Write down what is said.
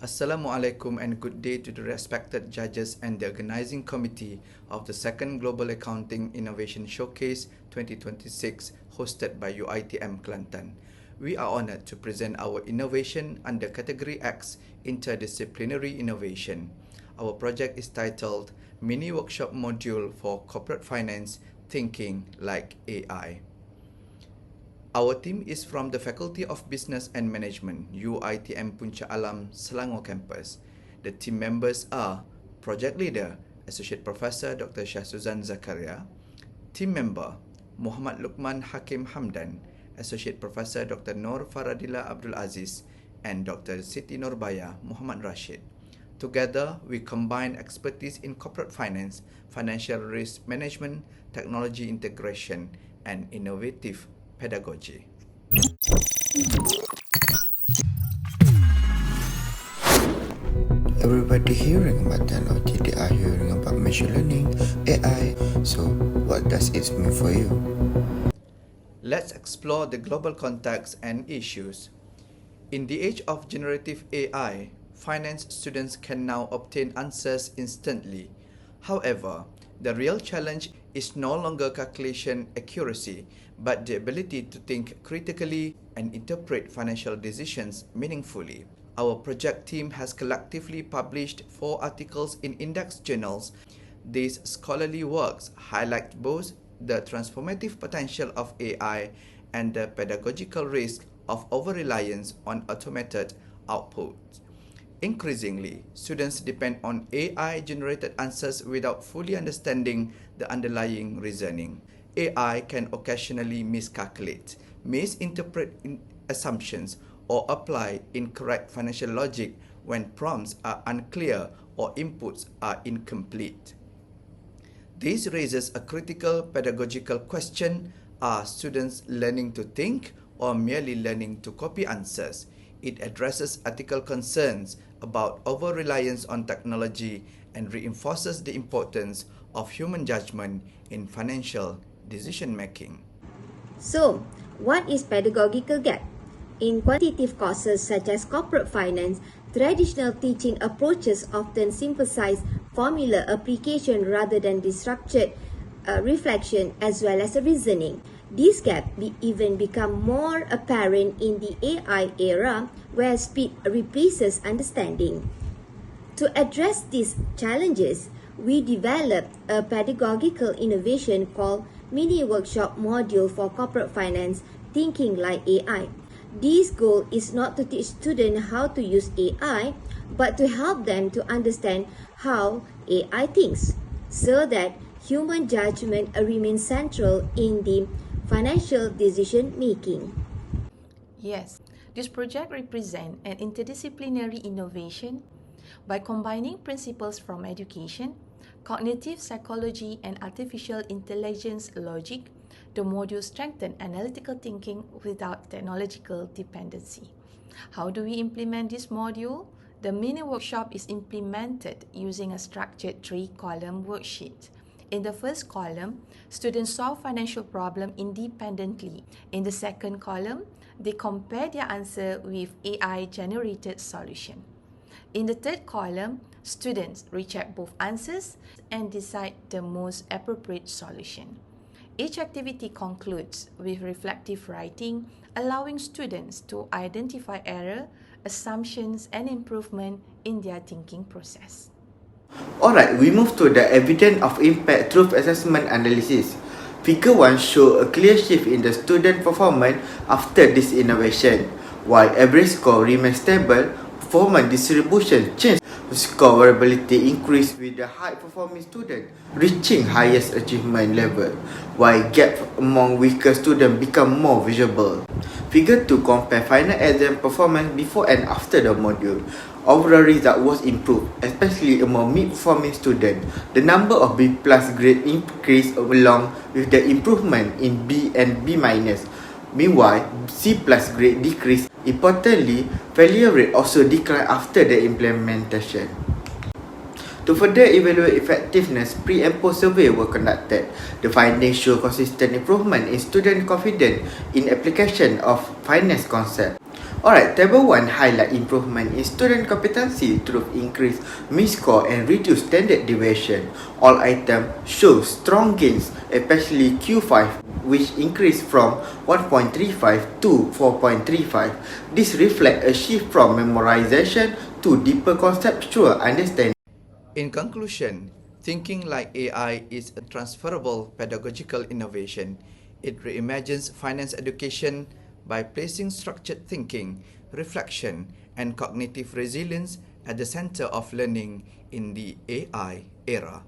Assalamualaikum and good day to the respected judges and the organizing committee of the second Global Accounting Innovation Showcase 2026 hosted by UiTM Kelantan. We are honored to present our innovation under Category X, Interdisciplinary Innovation. Our project is titled Mini Workshop Module for Corporate Finance Thinking Like AI. Our team is from the Faculty of Business and Management, UiTM Puncak Alam, Selangor Campus. The team members are Project Leader, Associate Professor Dr. Shah Suzan Zakaria, Team Member Muhammad Luqman Hakim Hamdan, Associate Professor Dr. Nur Faradila Abdul Aziz, and Dr. Siti Nurbaya Muhammad Rashid. Together, we combine expertise in corporate finance, financial risk management, technology integration, and innovative pedagogy. Everybody hearing about technology, they are hearing about machine learning, AI. So what does it mean for you? Let's explore the global context and issues. In the age of generative AI, finance students can now obtain answers instantly. However, the real challenge is no longer calculation accuracy, but the ability to think critically and interpret financial decisions meaningfully. Our project team has collectively published 4 articles in index journals. These scholarly works highlight both the transformative potential of AI and the pedagogical risk of over-reliance on automated outputs. Increasingly, students depend on AI-generated answers without fully understanding the underlying reasoning. AI can occasionally miscalculate, misinterpret assumptions, or apply incorrect financial logic when prompts are unclear or inputs are incomplete. This raises a critical pedagogical question: are students learning to think or merely learning to copy answers? It addresses ethical concerns about over-reliance on technology and reinforces the importance of human judgment in financial decision-making. So, what is pedagogical gap? In quantitative courses such as corporate finance, traditional teaching approaches often emphasize formula application rather than structured reflection as well as reasoning. This gap even become more apparent in the AI era where speed replaces understanding. To address these challenges, we developed a pedagogical innovation called Mini Workshop Module for Corporate Finance Thinking Like AI. This goal is not to teach students how to use AI, but to help them to understand how AI thinks, so that human judgment remains central in the financial decision making. Yes, this project represents an interdisciplinary innovation by combining principles from education, cognitive psychology, and artificial intelligence logic. The module strengthens analytical thinking without technological dependency. How do we implement this module? The mini workshop is implemented using a structured 3-column worksheet. In the first column, students solve financial problem independently. In the second column, they compare their answer with AI-generated solution. In the third column, students recheck both answers and decide the most appropriate solution. Each activity concludes with reflective writing, allowing students to identify error, assumptions, and improvement in their thinking process. Alright, we move to the evidence of impact truth assessment analysis. Figure 1 shows a clear shift in the student performance after this innovation. While average score remains stable, performance distribution changed. Score variability increased with the high-performing student reaching highest achievement level, while gap among weaker students become more visible. Figure 2 compare final exam performance before and after the module. Overall result was improved, especially among mid-performing students. The number of B+ grade increased along with the improvement in B and B-. Meanwhile, C+ grade decreased. Importantly, failure rate also declined after the implementation. To further evaluate effectiveness, pre- and post-survey were conducted. The findings show consistent improvement in student confidence in application of finance concept. Alright, Table 1 highlight improvement in student competency through increased mid-score and reduced standard deviation. All items show strong gains, especially Q5, which increased from 1.35 to 4.35. This reflects a shift from memorization to deeper conceptual understanding. In conclusion, thinking like AI is a transferable pedagogical innovation. It reimagines finance education by placing structured thinking, reflection, and cognitive resilience at the center of learning in the AI era.